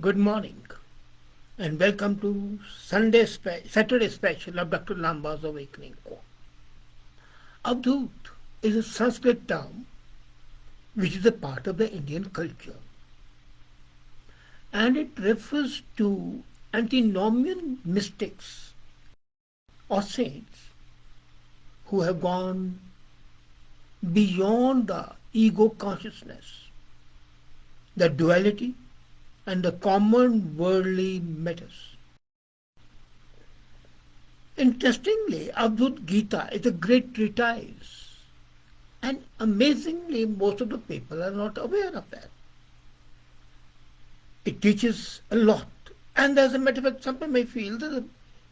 Good morning and welcome to Saturday special of Dr. Lamba's Awakening. Avadhut is a Sanskrit term which is a part of the Indian culture, and it refers to antinomian mystics or saints who have gone beyond the ego consciousness, the duality and the common worldly matters. Interestingly, Avadhuta Gita is a great treatise, and amazingly, most of the people are not aware of that. It teaches a lot, and as a matter of fact, some people may feel that the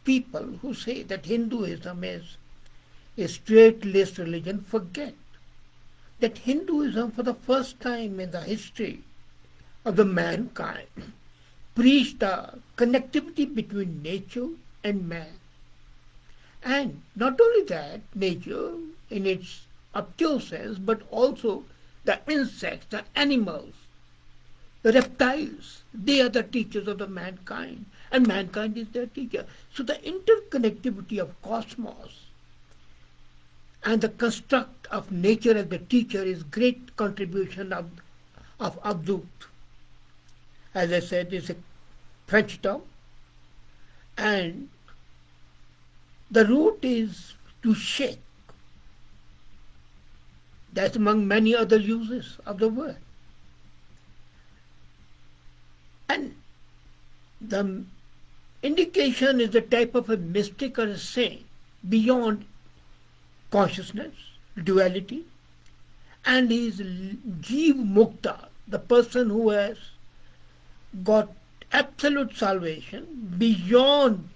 people who say that Hinduism is a straight-laced religion forget that Hinduism, for the first time in the history of the mankind, preached the connectivity between nature and man. And not only that, nature in its obtuse sense, but also the insects, the animals, the reptiles, they are the teachers of the mankind, and mankind is their teacher. So the interconnectivity of cosmos and the construct of nature as the teacher is great contribution of Avadhut. As I said, it's a French term, and the root is to shake. That's among many other uses of the word. And the indication is the type of a mystic or a saint beyond consciousness, duality, and is Jeev Mukta, the person who has got absolute salvation beyond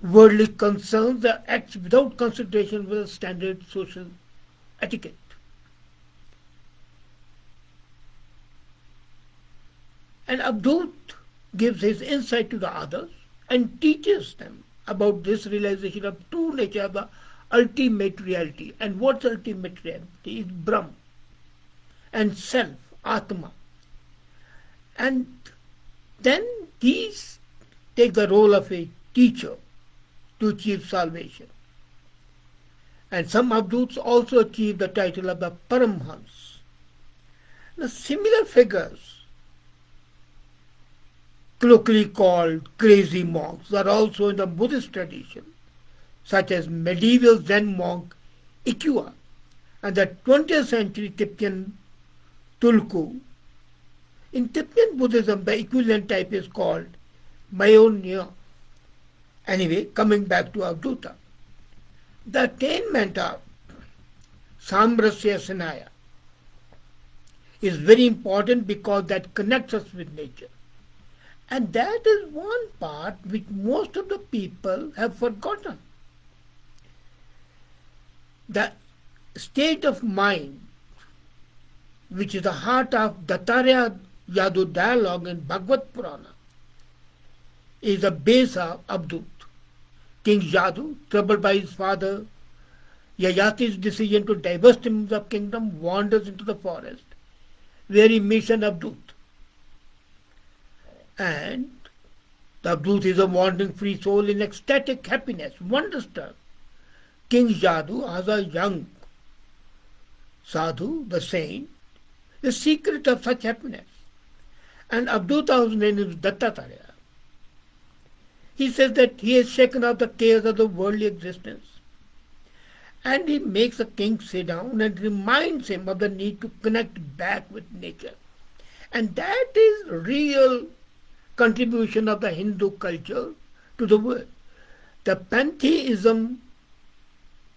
worldly concerns that acts without consideration with standard social etiquette. And Avadhut gives his insight to the others and teaches them about this realization of true nature of the ultimate reality. And what's ultimate reality is Brahm and self, Atma. And then these take the role of a teacher to achieve salvation. And some Avadhuts also achieve the title of the Paramhans. The similar figures, colloquially called crazy monks, are also in the Buddhist tradition, such as medieval Zen monk Ikkua and the 20th century Tibetan Tulku. In Tibetan Buddhism, the equivalent type is called Myeonya. Anyway, coming back to Avadhuta, the attainment of Samrasya Sanaya is very important because that connects us with nature. And that is one part which most of the people have forgotten. The state of mind, which is the heart of Dattarya Yadu dialogue in Bhagavad Purana, is the base of Avadhut. King Yadu, troubled by his father Yayati's decision to divest him of the kingdom, wanders into the forest, where he meets an Avadhut. And the Avadhut is a wandering free soul in ecstatic happiness, wonderstruck. King Yadu has a young sadhu, the saint, the secret of such happiness. And Avadhuta, whose name is Dattatreya, he says that he has shaken off the cares of the worldly existence. And he makes the king sit down and reminds him of the need to connect back with nature. And that is real contribution of the Hindu culture to the world. The pantheism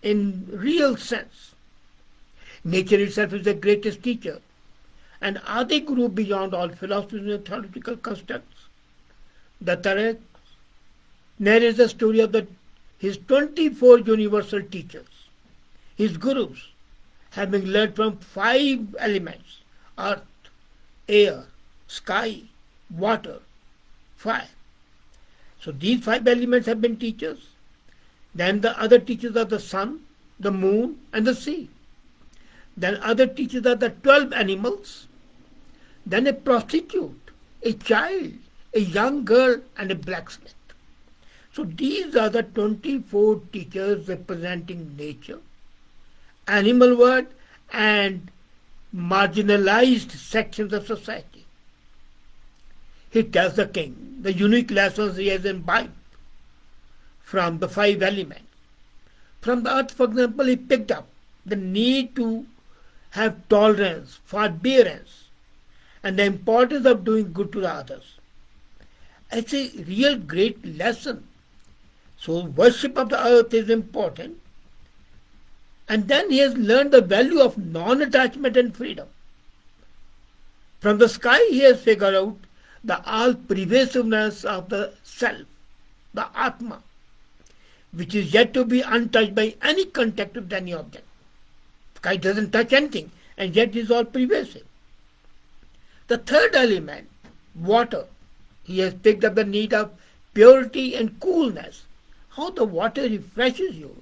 in real sense. Nature itself is the greatest teacher. And Adi Guru beyond all philosophies and theological constructs. Dattatreya narrates the story of his 24 universal teachers, his gurus, having learned from 5 elements: earth, air, sky, water, fire. So these 5 elements have been teachers. Then the other teachers are the sun, the moon, and the sea. Then other teachers are the 12 animals. Then a prostitute a child, a young girl, and a blacksmith. So these are the 24 teachers representing nature, animal world, and marginalized sections of society. He tells the king the unique lessons he has imbibed from the five elements. From the earth, for example, he picked up the need to have tolerance, forbearance, and the importance of doing good to the others. It's a real great lesson. So worship of the earth is important. And then he has learned the value of non-attachment and freedom. From the sky he has figured out the all-pervasiveness of the self, the Atma, which is yet to be untouched by any contact with any object. Sky doesn't touch anything, and yet is all pervasive. The third element, water, he has picked up the need of purity and coolness. How the water refreshes you,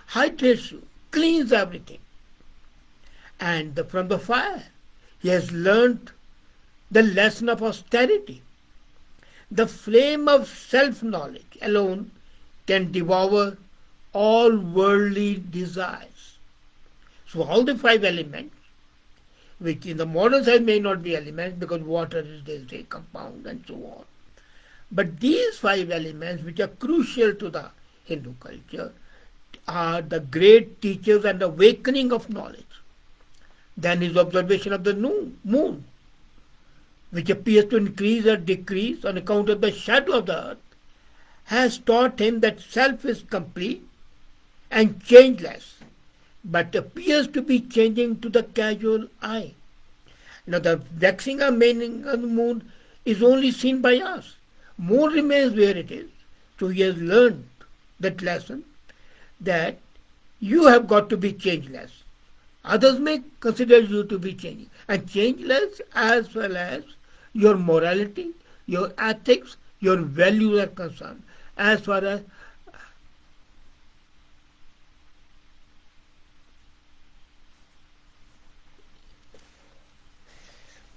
hydrates you, cleans everything. And from the fire, he has learned the lesson of austerity. The flame of self-knowledge alone can devour all worldly desires. So all the five elements, which in the modern science may not be elements because water is a compound and so on. But these five elements, which are crucial to the Hindu culture, are the great teachers and awakening of knowledge. Then his observation of the moon, which appears to increase or decrease on account of the shadow of the earth, has taught him that self is complete and changeless, but appears to be changing to the casual eye. Now the waxing or waning of the moon is only seen by us. Moon remains where it is. So he has learned that lesson that you have got to be changeless. Others may consider you to be changing. And changeless as well as your morality, your ethics, your values are concerned. As far as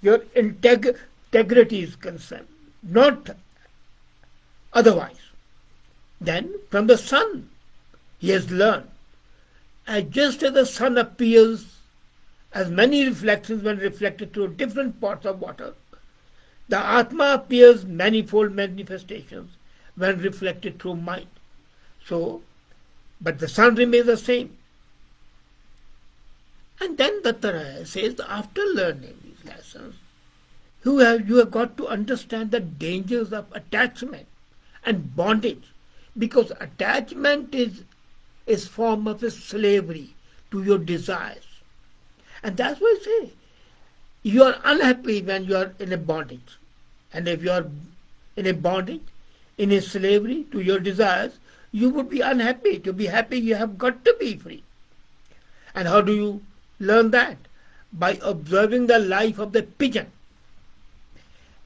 your integrity is concerned, not otherwise. Then from the sun, he has learned, just as the sun appears as many reflections when reflected through different parts of water, the Atma appears manifold manifestations when reflected through mind. So, but the sun remains the same. And then Dattaraya says, after learning these lessons, you have got to understand the dangers of attachment and bondage, because attachment is a form of a slavery to your desires. And that's why I say, you are unhappy when you are in a bondage. And if you are in a bondage, in a slavery to your desires, you would be unhappy. To be happy, you have got to be free. And how do you learn that? By observing the life of the pigeon.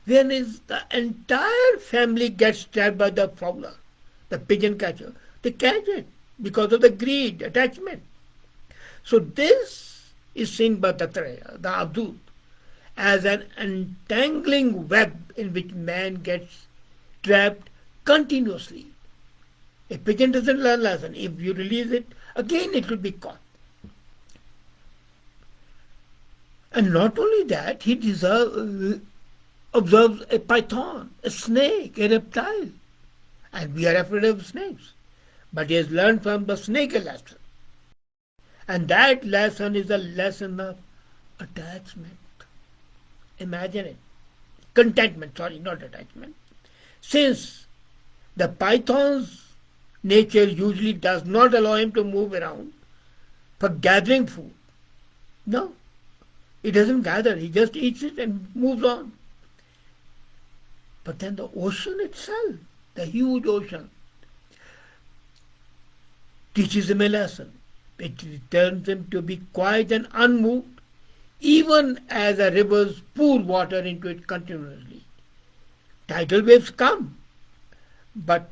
When is the entire family gets trapped by the fowler, the pigeon catcher. They catch it because of the greed, attachment. So this is seen by Dattaraya, the Avadhuta, as an entangling web in which man gets trapped continuously. A pigeon doesn't learn lesson. If you release it, again it will be caught. And not only that, he observes a python, a snake, a reptile. And we are afraid of snakes. But he has learned from the snake a lesson. And that lesson is a lesson of attachment. Imagine it. Contentment, sorry, not attachment. Since the python's nature usually does not allow him to move around for gathering food. No, he doesn't gather. He just eats it and moves on. But then the ocean itself, the huge ocean, teaches him a lesson. It turns him to be quiet and unmoved, even as the rivers pour water into it continuously. Tidal waves come, but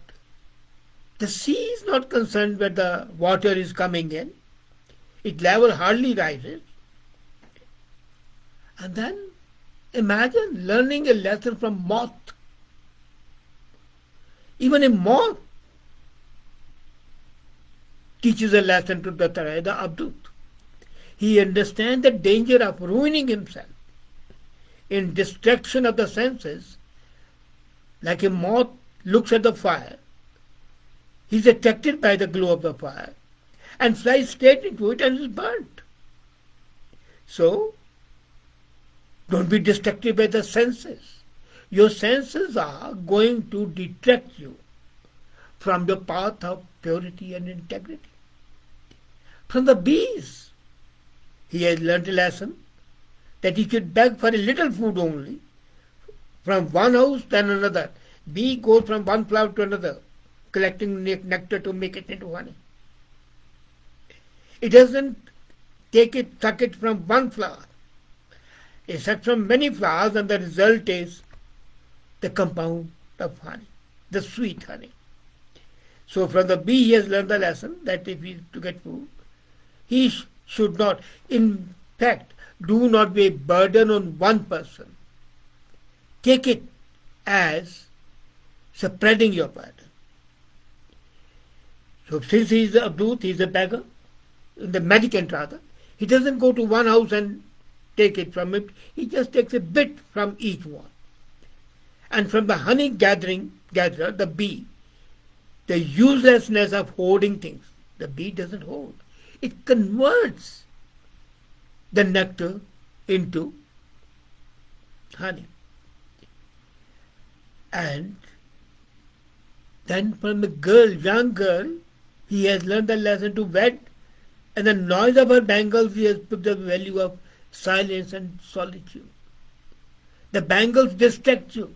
the sea is not concerned where the water is coming in. Its level hardly rises. And then Imagine learning a lesson from moth. Even a moth teaches a lesson to the Avadhuta. He understands the danger of ruining himself in distraction of the senses. Like a moth looks at the fire, he is attracted by the glow of the fire and flies straight into it and is burnt. So, don't be distracted by the senses. Your senses are going to detract you from the path of purity and integrity. From the bees, he has learnt a lesson that he should beg for a little food only, from one house then another. Bee goes from one flower to another, collecting nectar to make it into honey. It doesn't suck it from one flower. It sucks from many flowers, and the result is the compound of honey, the sweet honey. So from the bee he has learned the lesson that if he is to get food, he should not, in fact, do not be a burden on one person. Take it as spreading your burden. So since he is a Avadhuta, he is a beggar, the mendicant rather, he doesn't go to one house and take it from it, he just takes a bit from each one. And from the honey gatherer, the bee, the uselessness of hoarding things, the bee doesn't hoard. It converts the nectar into honey. And then from the young girl, he has learned the lesson to wed, and the noise of her bangles he has picked up the value of silence and solitude. The bangles distract you.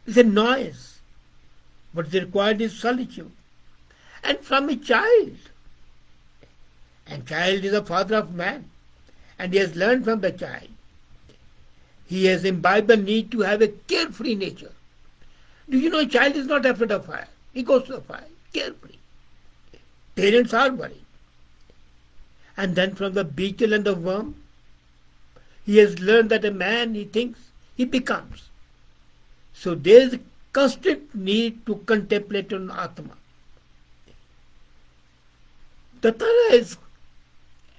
It's a noise. What is required is solitude. And from a child. And child is the father of man. And he has learned from the child. He has imbibed the need to have a carefree nature. Do you know a child is not afraid of fire? He goes to the fire, carefree. Parents are worried. And then from the beetle and the worm, he has learned that a man he thinks, he becomes. So there is a constant need to contemplate on Atma. Tathara is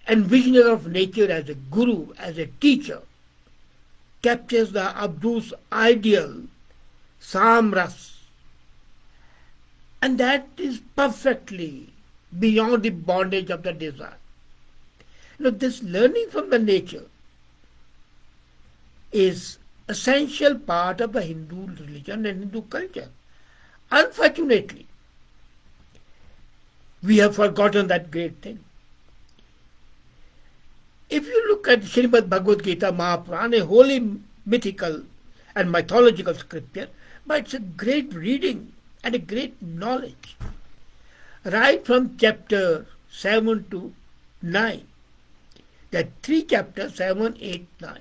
envisioner of nature as a guru, as a teacher, captures the Avadhuta's ideal, samras, and that is perfectly beyond the bondage of the desire. This learning from the nature is essential part of the Hindu religion and Hindu culture. Unfortunately, we have forgotten that great thing. If you look at Srimad Bhagavad Gita, Mahapuran, a holy mythical and mythological scripture, but it's a great reading and a great knowledge. Right from chapter 7 to 9, there are 3 chapters, 7, 8, 9,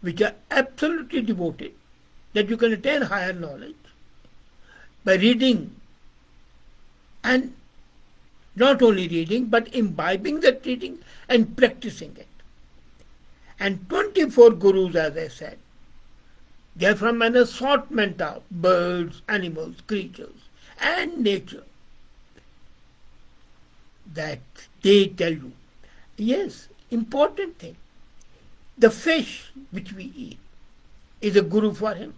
which are absolutely devoted that you can attain higher knowledge by reading, and not only reading but imbibing that reading and practicing it. And 24 gurus, as I said, they are from an assortment of birds, animals, creatures and nature, that they tell you, yes, important thing, the fish which we eat is a guru for him.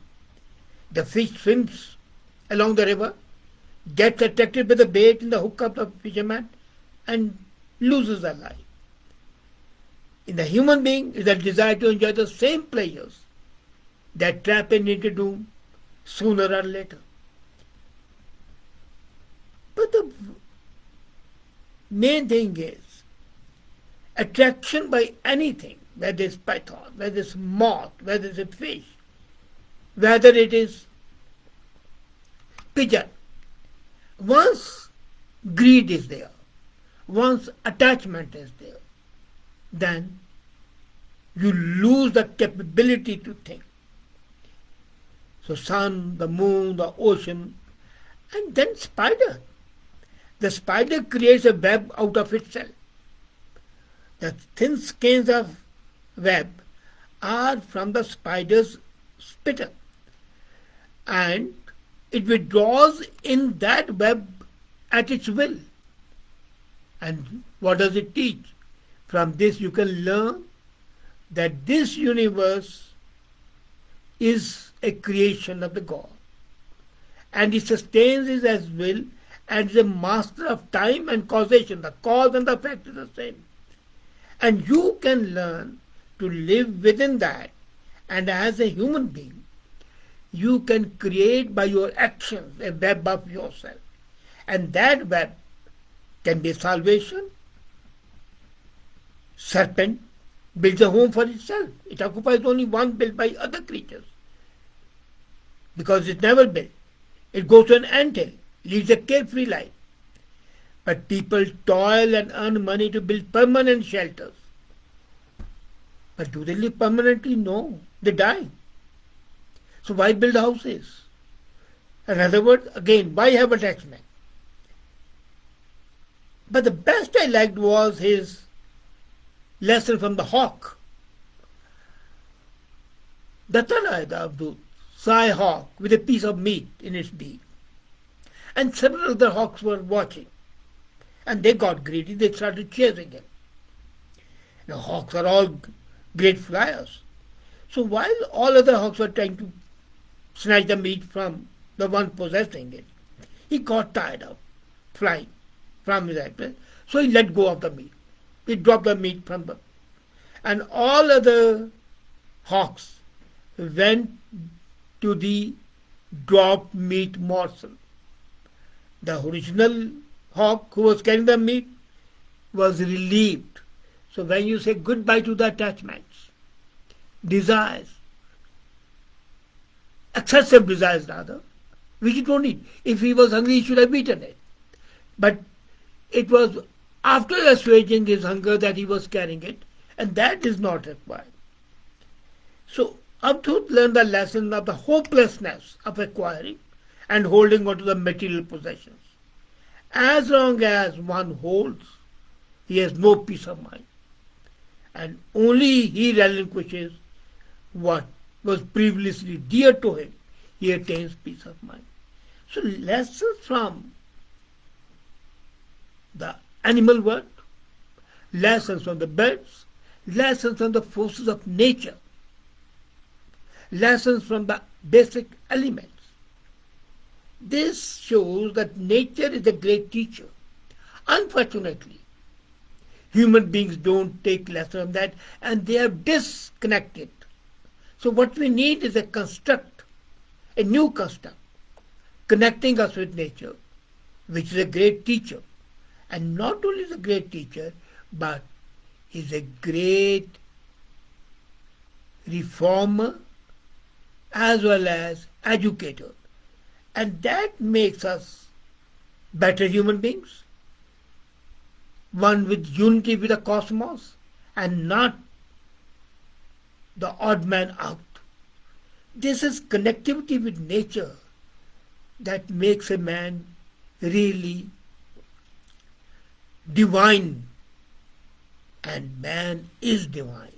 The fish swims along the river, gets attracted by the bait in the hook of the fisherman and loses their life. In the human being is a desire to enjoy the same pleasures that trap him into doom sooner or later. But the main thing is attraction by anything, whether it's python, whether it's moth, whether it's a fish, whether it is pigeon. Once greed is there, once attachment is there, then you lose the capability to think. So sun, the moon, the ocean, and then spider. The spider creates a web out of itself. The thin skeins of web are from the spider's spitter, and it withdraws in that web at its will. And what does it teach? From this you can learn that this universe is a creation of the God, and he sustains it as will and is a master of time and causation. The cause and the effect is the same. And you can learn to live within that, and as a human being, you can create by your actions a web of yourself. And that web can be salvation. Serpent builds a home for itself. It occupies only one built by other creatures. Because it's never built. It goes to an anthill, leads a carefree life. But people toil and earn money to build permanent shelters. But do they live permanently? No. They die. So why build houses? In other words, again, why have attachment? But the best I liked was his lesson from the hawk. Dattana, the Avadhuta, saw a hawk with a piece of meat in its beak. And several other hawks were watching. And they got greedy. They started chasing him. Now, hawks are all great flyers. So while all other hawks were trying to snatch the meat from the one possessing it, he got tired of flying from his airplane. So he let go of the meat. He dropped the meat from the... And all other hawks went to the dropped meat morsel. The original hawk who was carrying the meat was relieved. So when you say goodbye to the attachments, desires, excessive desires rather, which you don't need. If he was hungry, he should have eaten it. But it was after assuaging his hunger that he was carrying it, and that is not required. So Avadhuta learned the lesson of the hopelessness of acquiring and holding on to the material possessions. As long as one holds, he has no peace of mind. And only he relinquishes what was previously dear to him. He attains peace of mind. So lessons from the animal world, lessons from the birds, lessons from the forces of nature, lessons from the basic elements. This shows that nature is a great teacher. Unfortunately, human beings don't take lessons from that, and they are disconnected. So what we need is a construct, a new construct, connecting us with nature, which is a great teacher. And not only is a great teacher, but is a great reformer as well as educator. And that makes us better human beings, one with unity with the cosmos and not the odd man out. This is connectivity with nature that makes a man really divine, and man is divine.